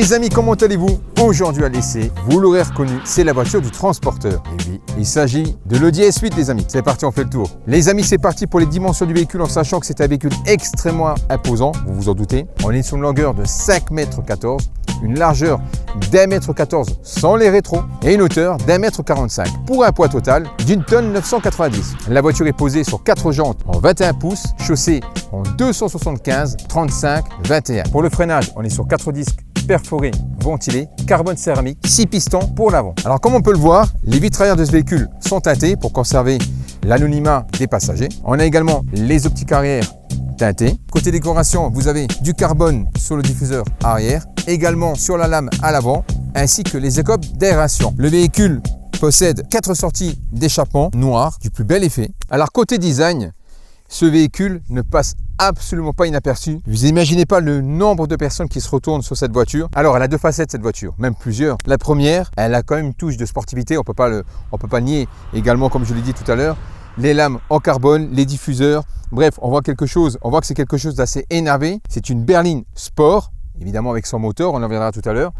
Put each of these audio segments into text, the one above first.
Les amis, comment allez-vous? Aujourd'hui à l'essai, vous l'aurez reconnu, c'est la voiture du transporteur. Et oui, il s'agit de l'Audi S8 les amis. C'est parti, on fait le tour. Les amis, c'est parti pour les dimensions du véhicule en sachant que c'est un véhicule extrêmement imposant, vous vous en doutez. On est sur une longueur de 5,14 m, une largeur d'1,14 m sans les rétros et une hauteur d'1,45 m pour un poids total d'une tonne 990. La voiture est posée sur 4 jantes en 21 pouces, chaussée en 275, 35, 21. Pour le freinage, on est sur 4 disques perforés, ventilés, carbone céramique, 6 pistons pour l'avant. Alors comme on peut le voir, les vitres arrière de ce véhicule sont teintées pour conserver l'anonymat des passagers. On a également les optiques arrière teintées. Côté décoration, vous avez du carbone sur le diffuseur arrière, également sur la lame à l'avant, ainsi que les écopes d'aération. Le véhicule possède 4 sorties d'échappement noires du plus bel effet. Alors côté design, ce véhicule ne passe absolument pas inaperçu. Vous imaginez pas le nombre de personnes qui se retournent sur cette voiture. Alors elle a deux facettes cette voiture, même plusieurs. La première, elle a quand même une touche de sportivité, on peut pas nier. Également, comme je l'ai dit tout à l'heure, les lames en carbone, les diffuseurs. Bref, on voit que c'est quelque chose d'assez énervé. C'est une berline sport, évidemment avec son moteur, on en reviendra tout à l'heure.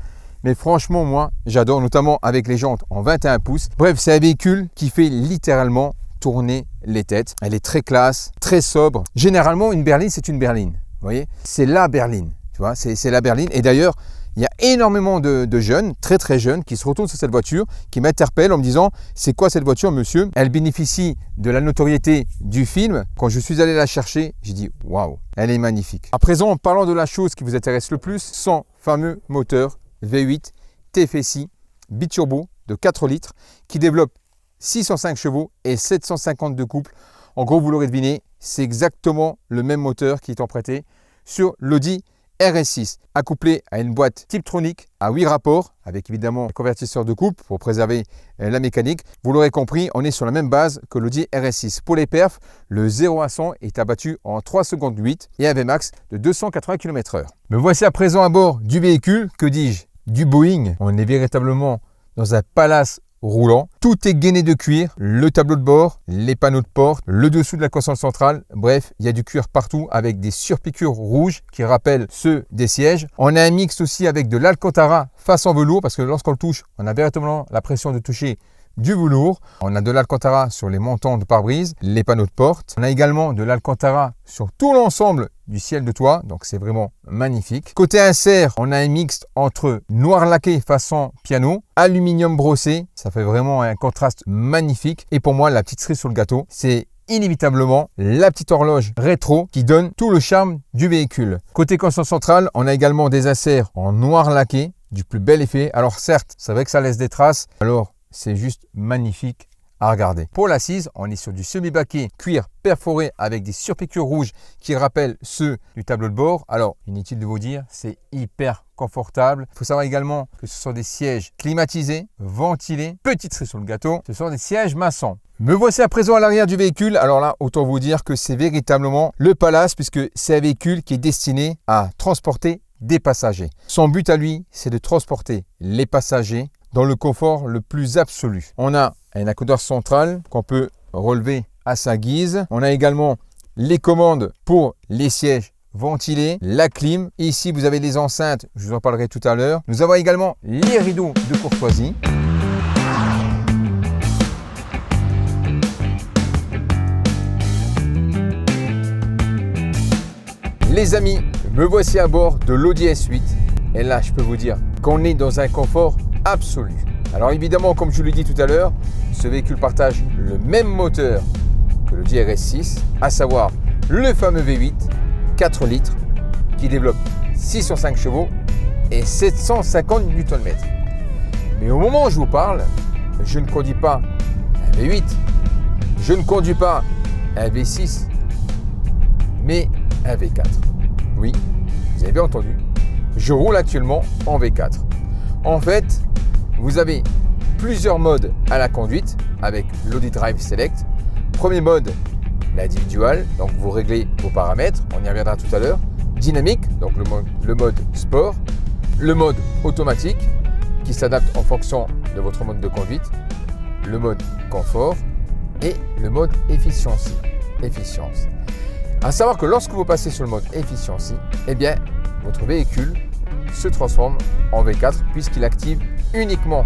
Mais franchement, moi, j'adore, notamment avec les jantes en 21 pouces. Bref, c'est un véhicule qui fait littéralement tourner les têtes. Elle est très classe, très sobre. Généralement, une berline, c'est une berline. Vous voyez, c'est la berline. Tu vois, c'est la berline. Et d'ailleurs, il y a énormément de jeunes, très très jeunes, qui se retournent sur cette voiture, qui m'interpellent en me disant « C'est quoi cette voiture, monsieur ?» Elle bénéficie de la notoriété du film. Quand je suis allé la chercher, j'ai dit « Waouh, elle est magnifique ». À présent, en parlant de la chose qui vous intéresse le plus, son fameux moteur V8 TFSI biturbo de 4 litres qui développe 605 chevaux et 750 de couple. En gros, vous l'aurez deviné, c'est exactement le même moteur qui est emprunté sur l'Audi RS6, accouplé à une boîte Tiptronic à 8 rapports, avec évidemment un convertisseur de couple pour préserver la mécanique. Vous l'aurez compris, on est sur la même base que l'Audi RS6. Pour les perfs, le 0 à 100 est abattu en 3 secondes 8 et un Vmax de 280 km/h. Me voici à présent à bord du véhicule, que dis-je, du Boeing. On est véritablement dans un palace roulant. Tout est gainé de cuir, le tableau de bord, les panneaux de porte, le dessous de la console centrale. Bref, il y a du cuir partout avec des surpiqûres rouges qui rappellent ceux des sièges. On a un mix aussi avec de l'Alcantara face en velours parce que lorsqu'on le touche, on a véritablement la pression de toucher du velours. On a de l'Alcantara sur les montants de pare-brise, les panneaux de porte. On a également de l'Alcantara sur tout l'ensemble du ciel de toit, donc c'est vraiment magnifique. Côté insert, on a un mixte entre noir laqué façon piano, aluminium brossé, ça fait vraiment un contraste magnifique. Et pour moi, la petite cerise sur le gâteau, c'est inévitablement la petite horloge rétro qui donne tout le charme du véhicule. Côté console centrale, on a également des inserts en noir laqué, du plus bel effet. Alors certes, c'est vrai que ça laisse des traces, alors c'est juste magnifique à regarder. Pour l'assise, on est sur du semi-baquet cuir perforé avec des surpiqûres rouges qui rappellent ceux du tableau de bord. Alors, inutile de vous dire, c'est hyper confortable. Il faut savoir également que ce sont des sièges climatisés, ventilés. Petite cerise sur le gâteau, ce sont des sièges maçons. Me voici à présent à l'arrière du véhicule. Alors là, autant vous dire que c'est véritablement le palace puisque c'est un véhicule qui est destiné à transporter des passagers. Son but à lui, c'est de transporter les passagers dans le confort le plus absolu. On a un accoudoir central qu'on peut relever à sa guise. On a également les commandes pour les sièges ventilés, la clim. Ici, vous avez les enceintes, je vous en parlerai tout à l'heure. Nous avons également les rideaux de courtoisie. Les amis, me voici à bord de l'Audi S8. Et là, je peux vous dire qu'on est dans un confort absolu. Alors évidemment, comme je vous l'ai dit tout à l'heure, ce véhicule partage le même moteur que le RS6, à savoir le fameux V8 4 litres qui développe 605 chevaux et 750 Nm. Mais au moment où je vous parle, je ne conduis pas un V8, je ne conduis pas un V6, mais un V4. Oui, vous avez bien entendu, je roule actuellement en V4. En fait, vous avez plusieurs modes à la conduite avec l'Audi Drive Select. Premier mode, l'individual, donc vous réglez vos paramètres, on y reviendra tout à l'heure. Dynamique, donc le mode sport. Le mode automatique, qui s'adapte en fonction de votre mode de conduite. Le mode confort et le mode efficience. À savoir que lorsque vous passez sur le mode efficience, eh bien, votre véhicule se transforme en V4 puisqu'il active uniquement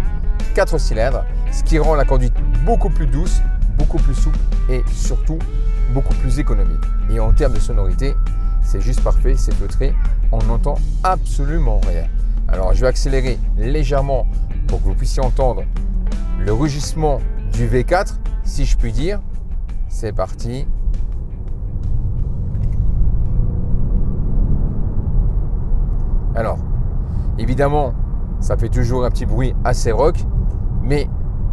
4 cylindres, ce qui rend la conduite beaucoup plus douce, beaucoup plus souple et surtout beaucoup plus économique. Et en termes de sonorité, c'est juste parfait, c'est feutré, on n'entend absolument rien. Alors je vais accélérer légèrement pour que vous puissiez entendre le rugissement du V4, si je puis dire. C'est parti. Alors, évidemment, ça fait toujours un petit bruit assez rock, mais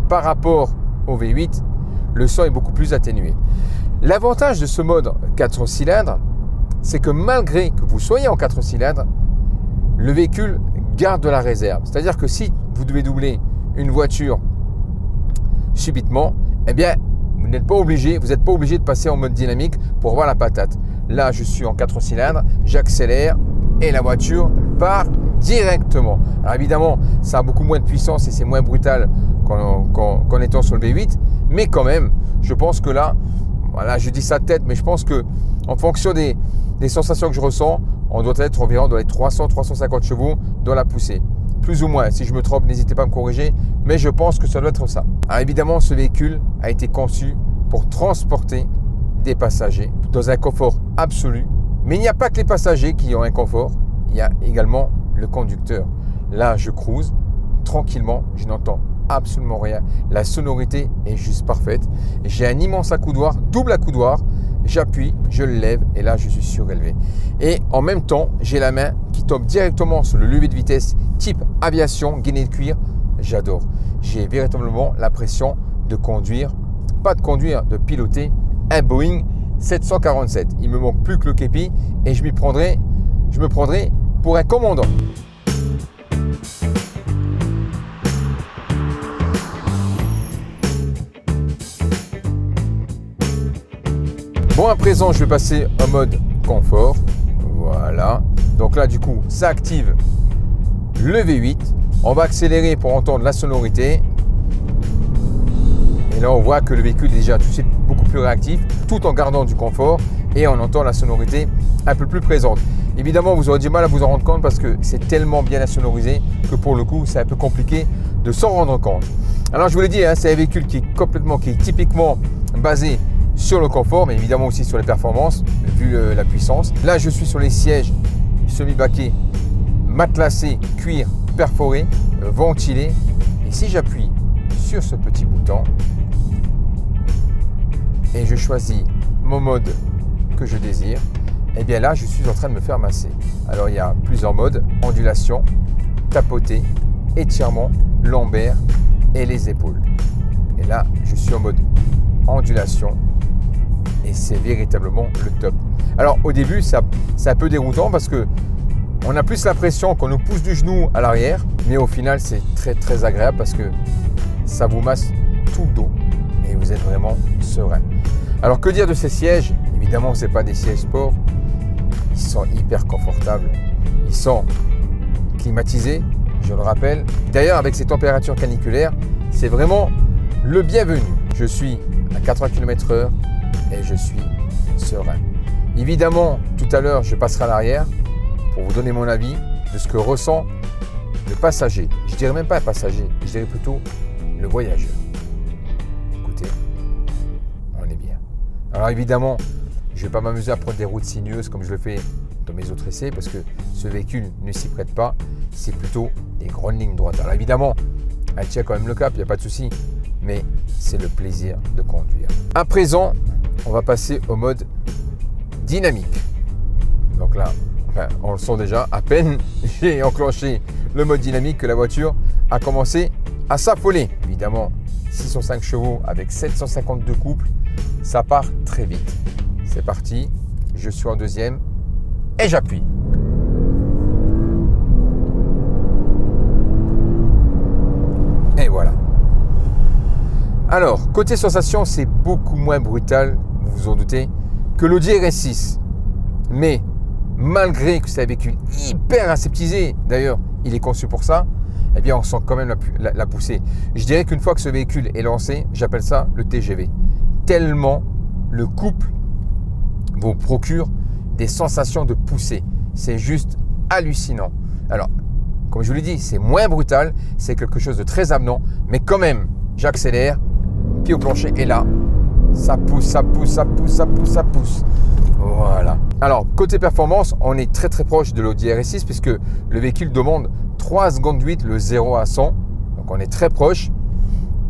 par rapport au V8, le son est beaucoup plus atténué. L'avantage de ce mode 4 cylindres, c'est que malgré que vous soyez en 4 cylindres, le véhicule garde de la réserve. C'est-à-dire que si vous devez doubler une voiture subitement, eh bien, vous n'êtes pas obligé de passer en mode dynamique pour avoir la patate. Là, je suis en 4 cylindres, j'accélère et la voiture part directement. Alors évidemment, ça a beaucoup moins de puissance et c'est moins brutal qu'en étant sur le V8, mais quand même, je pense que là, voilà, je dis ça de tête, mais je pense que en fonction des sensations que je ressens, on doit être environ dans les 300-350 chevaux dans la poussée. Plus ou moins, si je me trompe, n'hésitez pas à me corriger, mais je pense que ça doit être ça. Alors évidemment, ce véhicule a été conçu pour transporter des passagers dans un confort absolu. Mais il n'y a pas que les passagers qui ont un confort, il y a également le conducteur. Là, je cruise tranquillement, je n'entends absolument rien. La sonorité est juste parfaite. J'ai un immense accoudoir, double accoudoir. J'appuie, je le lève et là, je suis surélevé. Et en même temps, j'ai la main qui tombe directement sur le levier de vitesse type aviation, gainé de cuir. J'adore. J'ai véritablement l'impression de conduire, pas de conduire, de piloter un Boeing 747. Il me manque plus que le képi et je me prendrai pour un commandant. Bon, à présent, je vais passer en mode confort. Voilà. Donc là, du coup, ça active le V8. On va accélérer pour entendre la sonorité. Et là, on voit que le véhicule est déjà tout de suite beaucoup plus réactif, tout en gardant du confort et on entend la sonorité un peu plus présente. Évidemment, vous aurez du mal à vous en rendre compte parce que c'est tellement bien insonorisé que pour le coup, c'est un peu compliqué de s'en rendre compte. Alors, je vous l'ai dit, hein, c'est un véhicule qui est typiquement basé sur le confort, mais évidemment aussi sur les performances, vu la puissance. Là, je suis sur les sièges semi-baquets, matelassés, cuir, perforé, ventilé. Et si j'appuie sur ce petit bouton et je choisis mon mode que je désire, et bien là, je suis en train de me faire masser. Alors, il y a plusieurs modes: ondulation, tapoter, étirement, lombaire et les épaules. Et là, je suis en mode ondulation. Et c'est véritablement le top. Alors au début, c'est un peu déroutant parce que on a plus l'impression qu'on nous pousse du genou à l'arrière, mais au final, c'est très très agréable parce que ça vous masse tout le dos et vous êtes vraiment serein. Alors que dire de ces sièges? Évidemment, ce n'est pas des sièges sport. Ils sont hyper confortables. Ils sont climatisés, je le rappelle. D'ailleurs, avec ces températures caniculaires, c'est vraiment le bienvenu. Je suis à 80 km/h. Et je suis serein. Évidemment, tout à l'heure, je passerai à l'arrière pour vous donner mon avis de ce que ressent le passager. Je dirais même pas un passager, je dirais plutôt le voyageur. Écoutez, on est bien. Alors évidemment, je ne vais pas m'amuser à prendre des routes sinueuses comme je le fais dans mes autres essais parce que ce véhicule ne s'y prête pas. C'est plutôt des grandes lignes droites. Alors évidemment, elle tient quand même le cap, il n'y a pas de souci. Mais c'est le plaisir de conduire. À présent, on va passer au mode dynamique. Donc là, on le sent déjà, à peine j'ai enclenché le mode dynamique que la voiture a commencé à s'affoler. Évidemment, 605 chevaux avec 752 couples, ça part très vite. C'est parti, je suis en deuxième et j'appuie. Et voilà. Alors, côté sensation, c'est beaucoup moins brutal, vous vous en doutez, que l'Audi RS6. Mais malgré que c'est un véhicule hyper aseptisé, d'ailleurs, il est conçu pour ça, eh bien, on sent quand même la poussée. Je dirais qu'une fois que ce véhicule est lancé, j'appelle ça le TGV. Tellement le couple vous procure des sensations de poussée. C'est juste hallucinant. Alors, comme je vous l'ai dit, c'est moins brutal, c'est quelque chose de très avenant, mais quand même, j'accélère, pied au plancher, et là, ça pousse, ça pousse, ça pousse, ça pousse, ça pousse. Voilà. Alors, côté performance, on est très très proche de l'Audi RS6 puisque le véhicule demande 3 secondes 8 le 0 à 100. Donc, on est très proche.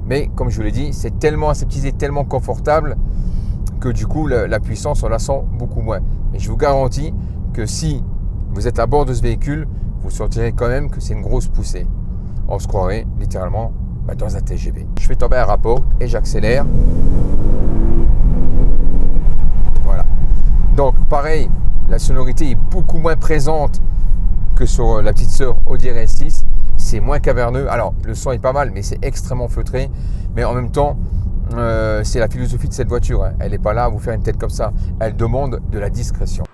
Mais comme je vous l'ai dit, c'est tellement aseptisé, tellement confortable que du coup, la puissance, on la sent beaucoup moins. Mais je vous garantis que si vous êtes à bord de ce véhicule, vous sentirez quand même que c'est une grosse poussée. On se croirait littéralement dans un TGV. Je fais tomber un rapport et j'accélère. Voilà. Donc pareil, la sonorité est beaucoup moins présente que sur la petite sœur Audi RS6. C'est moins caverneux. Alors le son est pas mal, mais c'est extrêmement feutré. Mais en même temps, c'est la philosophie de cette voiture. Hein. Elle n'est pas là à vous faire une tête comme ça. Elle demande de la discrétion.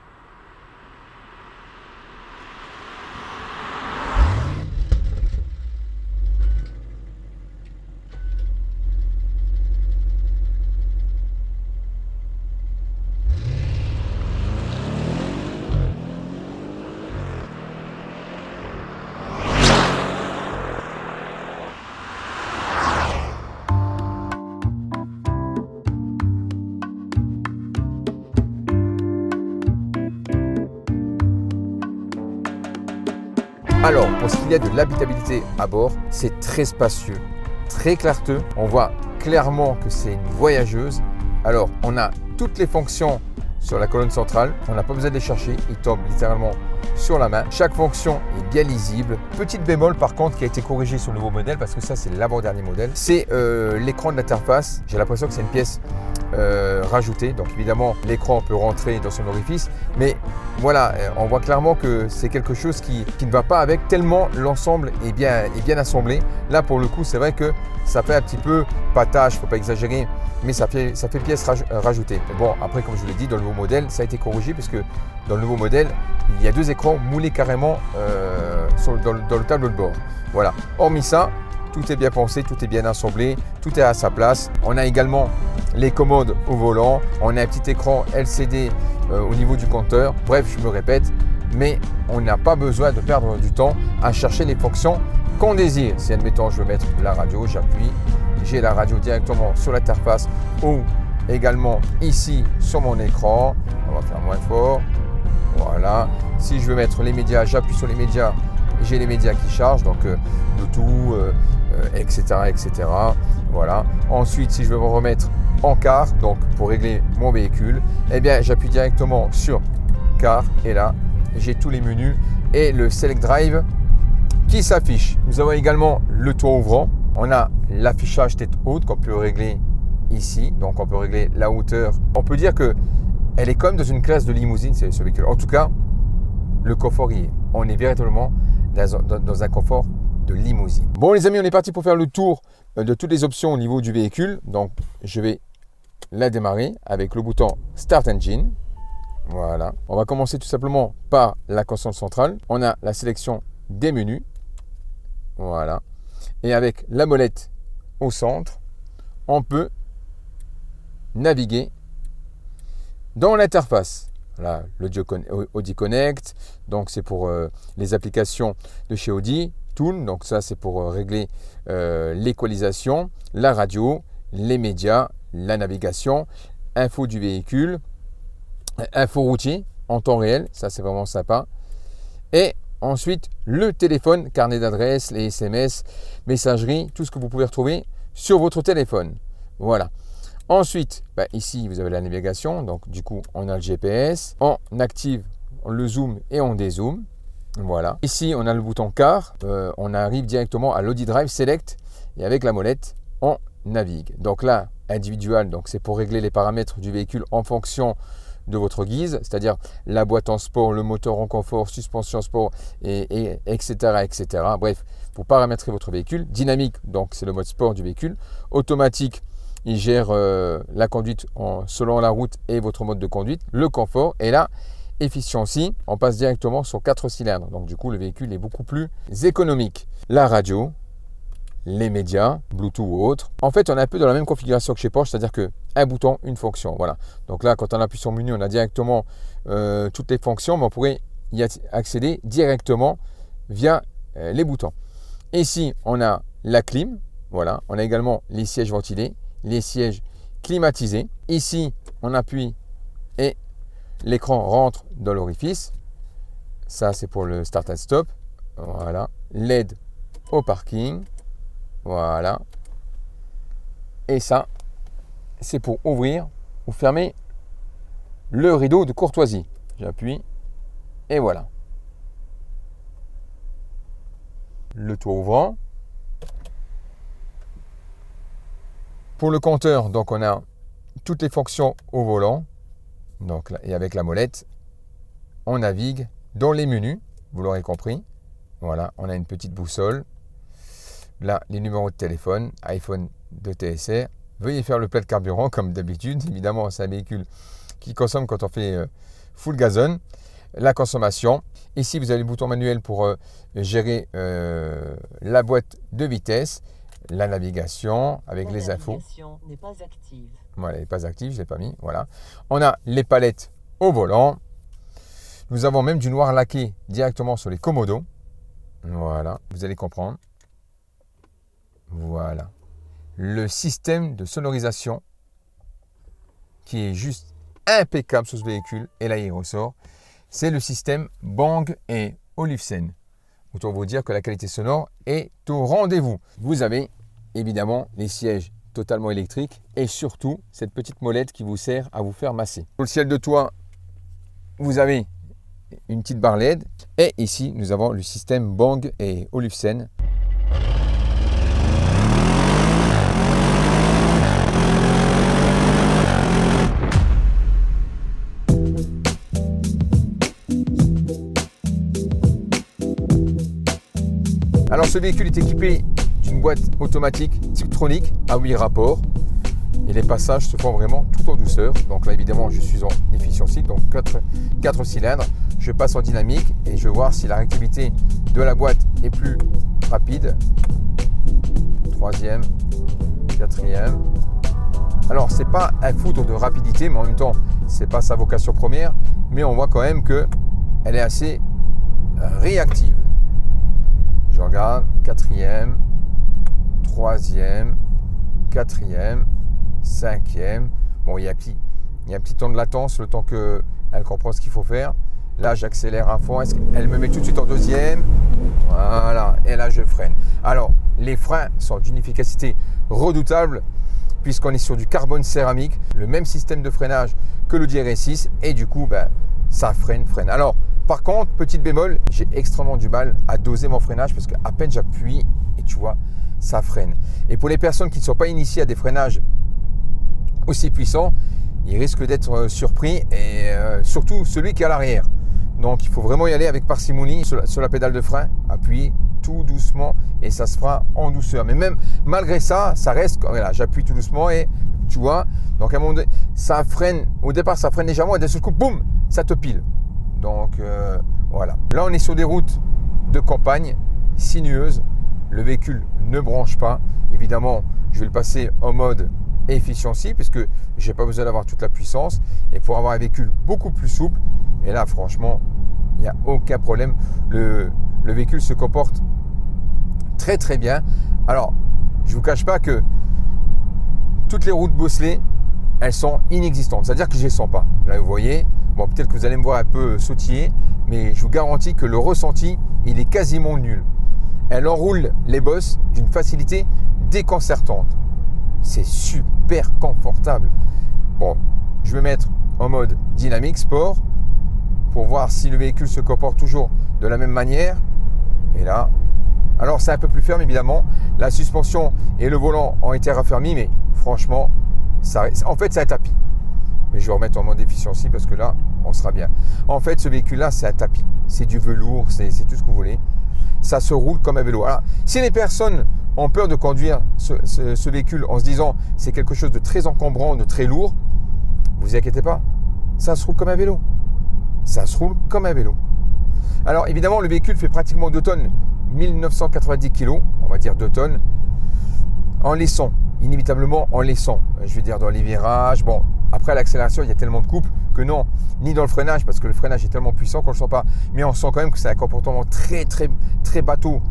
Alors, pour ce qu'il y a de l'habitabilité à bord, c'est très spacieux, très clarteux. On voit clairement que c'est une voyageuse. Alors, on a toutes les fonctions sur la colonne centrale. On n'a pas besoin de les chercher. Ils tombent littéralement sur la main. Chaque fonction est bien lisible. Petite bémol par contre qui a été corrigée sur le nouveau modèle parce que ça, c'est l'avant-dernier modèle. C'est l'écran de l'interface. J'ai l'impression que c'est une pièce rajoutée. Donc évidemment, l'écran peut rentrer dans son orifice. Mais voilà, on voit clairement que c'est quelque chose qui ne va pas avec tellement l'ensemble est bien assemblé. Là, pour le coup, c'est vrai que ça fait un petit peu patage, il ne faut pas exagérer, mais ça fait pièce rajoutée. Mais bon, après, comme je vous l'ai dit, dans le nouveau modèle, ça a été corrigé puisque dans le nouveau modèle, il y a 2 écrans moulés carrément dans le tableau de bord. Voilà. Hormis ça, tout est bien pensé, tout est bien assemblé, tout est à sa place. On a également les commandes au volant, on a un petit écran LCD au niveau du compteur. Bref, je me répète, mais on n'a pas besoin de perdre du temps à chercher les fonctions qu'on désire. Si admettons je veux mettre la radio, j'appuie, j'ai la radio directement sur l'interface ou également ici sur mon écran. On va faire moins fort. Voilà. Si je veux mettre les médias, j'appuie sur les médias. J'ai les médias qui chargent, donc Bluetooth, etc., etc. Voilà. Ensuite, si je veux me remettre en car, donc pour régler mon véhicule, eh bien, j'appuie directement sur car et là, j'ai tous les menus et le Select Drive qui s'affiche. Nous avons également le toit ouvrant. On a l'affichage tête haute qu'on peut régler ici, donc on peut régler la hauteur. On peut dire que elle est comme dans une classe de limousine, ce véhicule. En tout cas, le confort y est. On est véritablement dans un confort de limousine. Bon les amis, on est parti pour faire le tour de toutes les options au niveau du véhicule. Donc je vais la démarrer avec le bouton Start Engine. Voilà. On va commencer tout simplement par la console centrale. On a la sélection des menus. Voilà. Et avec la molette au centre, on peut naviguer dans l'interface. Voilà, l'Audi Connect, donc c'est pour les applications de chez Audi. Tool, donc ça c'est pour régler l'équalisation, la radio, les médias, la navigation, info du véhicule, info routier en temps réel, ça c'est vraiment sympa. Et ensuite le téléphone, carnet d'adresses, les SMS, messagerie, tout ce que vous pouvez retrouver sur votre téléphone. Voilà. Ensuite, ici vous avez la navigation, donc du coup on a le GPS, on active le zoom et on dézoome. Voilà. Ici on a le bouton car, on arrive directement à l'Audi Drive Select et avec la molette on navigue. Donc là, individual, donc c'est pour régler les paramètres du véhicule en fonction de votre guise, c'est-à-dire la boîte en sport, le moteur en confort, suspension sport, et etc., etc. Bref, pour paramétrer votre véhicule. Dynamique, donc c'est le mode sport du véhicule. Automatique, il gère la conduite selon la route et votre mode de conduite. Le confort, et là, efficiency, on passe directement sur 4 cylindres. Donc du coup, le véhicule est beaucoup plus économique. La radio, les médias, Bluetooth ou autre. En fait, on est un peu dans la même configuration que chez Porsche, c'est-à-dire qu'un bouton, une fonction. Voilà. Donc là, quand on appuie sur menu, on a directement toutes les fonctions, mais on pourrait y accéder directement via les boutons. Ici, on a la clim. Voilà, on a également les sièges ventilés, les sièges climatisés. Ici, on appuie et l'écran rentre dans l'orifice. Ça, c'est pour le start and stop. Voilà, l'aide au parking. Voilà. Et ça, c'est pour ouvrir ou fermer le rideau de courtoisie. J'appuie et voilà. Le toit ouvrant. Pour le compteur, donc on a toutes les fonctions au volant. Donc, et avec la molette, on navigue dans les menus, vous l'aurez compris. Voilà, on a une petite boussole. Là, les numéros de téléphone, iPhone de TSR. Veuillez faire le plein de carburant comme d'habitude. Évidemment, c'est un véhicule qui consomme quand on fait full gazon. La consommation. Ici, vous avez le bouton manuel pour gérer la boîte de vitesse, la navigation avec les infos. La navigation n'est pas active. Voilà, elle n'est pas active, je ne l'ai pas mis. Voilà. On a les palettes au volant. Nous avons même du noir laqué directement sur les commodos. Voilà, vous allez comprendre. Voilà. Le système de sonorisation qui est juste impeccable sur ce véhicule. Et là, il ressort. C'est le système Bang & Olufsen. Autant vous dire que la qualité sonore est au rendez-vous. Vous avez évidemment les sièges totalement électriques et surtout cette petite molette qui vous sert à vous faire masser. Sur le ciel de toit, vous avez une petite barre LED et ici nous avons le système Bang & Olufsen. Alors ce véhicule est équipé d'une boîte automatique Tiptronic à 8 rapports et les passages se font vraiment tout en douceur. Donc là évidemment je suis en efficiency, donc 4 cylindres. Je passe en dynamique et je vais voir si la réactivité de la boîte est plus rapide. 3e, 4e. Alors c'est pas un foudre de rapidité, mais en même temps c'est pas sa vocation première, mais on voit quand même que elle est assez réactive. Je regarde, 4e, 3e, 4e, 5e. Bon, il y a un petit temps de latence, le temps qu'elle comprend ce qu'il faut faire. Là, j'accélère à fond. Elle me met tout de suite en 2e. Voilà. Et là, je freine. Alors, les freins sont d'une efficacité redoutable puisqu'on est sur du carbone céramique, le même système de freinage que le RS6. Et du coup, ça freine. Alors, par contre, petite bémol, j'ai extrêmement du mal à doser mon freinage parce qu'à peine j'appuie et tu vois, ça freine. Et pour les personnes qui ne sont pas initiées à des freinages aussi puissants, ils risquent d'être surpris et surtout celui qui est à l'arrière. Donc il faut vraiment y aller avec parcimonie sur la pédale de frein, appuyer tout doucement et ça se fera en douceur. Mais même malgré ça, ça reste, voilà, j'appuie tout doucement et tu vois, donc à un moment donné, ça freine, au départ ça freine légèrement et d'un seul coup, boum, ça te pile. Donc voilà. Là, on est sur des routes de campagne sinueuses. Le véhicule ne branche pas. Évidemment, je vais le passer en mode efficiency puisque je n'ai pas besoin d'avoir toute la puissance. Et pour avoir un véhicule beaucoup plus souple, et là, franchement, il n'y a aucun problème. Le véhicule se comporte très très bien. Alors, je ne vous cache pas que toutes les routes bosselées, elles sont inexistantes. C'est-à-dire que je ne les sens pas. Là, vous voyez. Bon, peut-être que vous allez me voir un peu sautiller, mais je vous garantis que le ressenti, il est quasiment nul. Elle enroule les bosses d'une facilité déconcertante. C'est super confortable. Bon, je vais mettre en mode dynamique sport pour voir si le véhicule se comporte toujours de la même manière. Et là, alors c'est un peu plus ferme évidemment. La suspension et le volant ont été raffermis, mais franchement, en fait c'est un tapis. Mais je vais remettre en mode efficiency parce que là, on sera bien. En fait, ce véhicule-là, c'est un tapis. C'est du velours, c'est tout ce que vous voulez. Ça se roule comme un vélo. Alors, si les personnes ont peur de conduire ce véhicule en se disant c'est quelque chose de très encombrant, de très lourd, vous inquiétez pas. Ça se roule comme un vélo. Ça se roule comme un vélo. Alors, évidemment, le véhicule fait pratiquement 2 tonnes, 1990 kg, on va dire 2 tonnes, en laissant, inévitablement en laissant. Je veux dire, dans les virages, bon. Après, à l'accélération, il y a tellement de coupes que non, ni dans le freinage, parce que le freinage est tellement puissant qu'on ne le sent pas. Mais on sent quand même que c'est un comportement très bateau.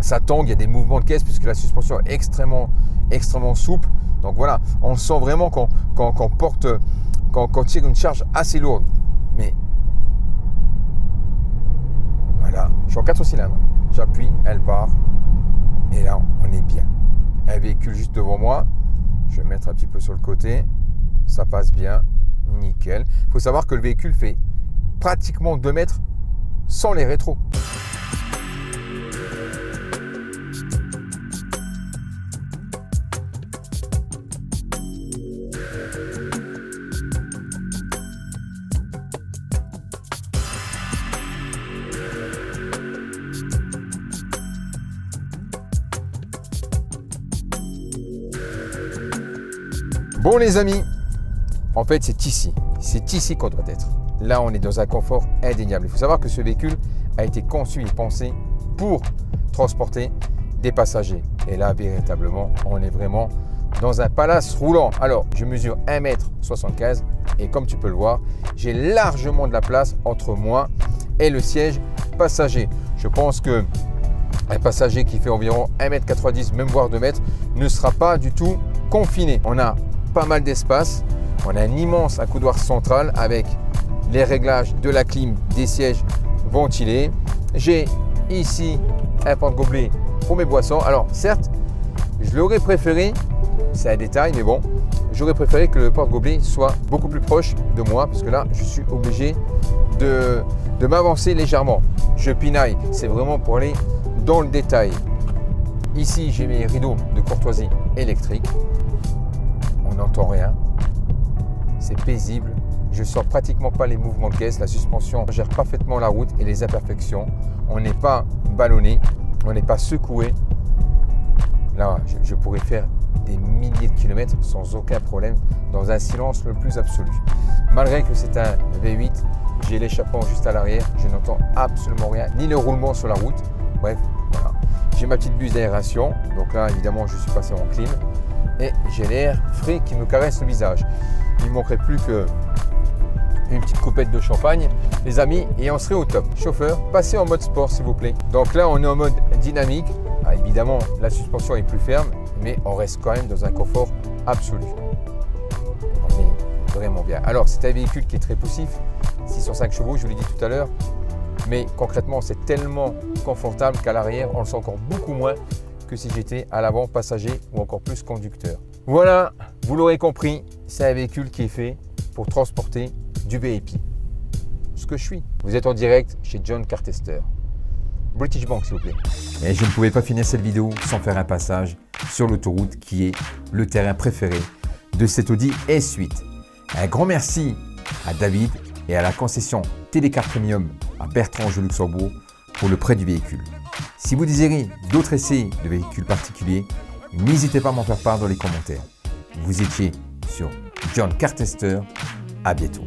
Ça tangue, il y a des mouvements de caisse puisque la suspension est extrêmement souple. Donc voilà, on sent vraiment qu'on tire une charge assez lourde. Mais voilà, je suis en 4 cylindres. J'appuie, elle part. Et là, on est bien. Un véhicule juste devant moi. Je vais mettre un petit peu sur le côté. Ça passe bien. Nickel. Il faut savoir que le véhicule fait pratiquement 2 mètres sans les rétros. Bon les amis, en fait c'est ici qu'on doit être. Là on est dans un confort indéniable. Il faut savoir que ce véhicule a été conçu et pensé pour transporter des passagers. Et là véritablement on est vraiment dans un palace roulant. Alors je mesure 1m75 et comme tu peux le voir, j'ai largement de la place entre moi et le siège passager. Je pense que un passager qui fait environ 1m90, même voire 2 mètres, ne sera pas du tout confiné. On a pas mal d'espace, on a un immense accoudoir central avec les réglages de la clim, des sièges ventilés. J'ai ici un porte-gobelet pour mes boissons. Alors certes, je l'aurais préféré, c'est un détail mais bon, j'aurais préféré que le porte-gobelet soit beaucoup plus proche de moi parce que là je suis obligé de m'avancer légèrement. Je pinaille, c'est vraiment pour aller dans le détail. Ici j'ai mes rideaux de courtoisie électriques. On n'entend rien, c'est paisible, je ne sens pratiquement pas les mouvements de caisse, la suspension gère parfaitement la route et les imperfections, on n'est pas ballonné, on n'est pas secoué. Là, je pourrais faire des milliers de kilomètres sans aucun problème, dans un silence le plus absolu. Malgré que c'est un V8, j'ai l'échappement juste à l'arrière, je n'entends absolument rien, ni le roulement sur la route. Bref, voilà. J'ai ma petite buse d'aération, donc là évidemment je suis passé en clim. Et j'ai l'air frais qui me caresse le visage. Il ne manquerait plus qu'une petite coupette de champagne, les amis, et on serait au top. Chauffeur, passez en mode sport s'il vous plaît. Donc là, on est en mode dynamique. Ah, évidemment, la suspension est plus ferme, mais on reste quand même dans un confort absolu. On est vraiment bien. Alors, c'est un véhicule qui est très poussif, 605 chevaux, je vous l'ai dit tout à l'heure. Mais concrètement, c'est tellement confortable qu'à l'arrière, on le sent encore beaucoup moins que si j'étais à l'avant passager ou encore plus conducteur. Voilà, vous l'aurez compris, c'est un véhicule qui est fait pour transporter du VIP. Ce que je suis. Vous êtes en direct chez John Cartester. British Bank s'il vous plaît. Et je ne pouvais pas finir cette vidéo sans faire un passage sur l'autoroute qui est le terrain préféré de cette Audi S8. Un grand merci à David et à la concession Télécar Premium à Bertrange, Luxembourg pour le prêt du véhicule. Si vous désirez d'autres essais de véhicules particuliers, n'hésitez pas à m'en faire part dans les commentaires. Vous étiez sur John Cartester. À bientôt.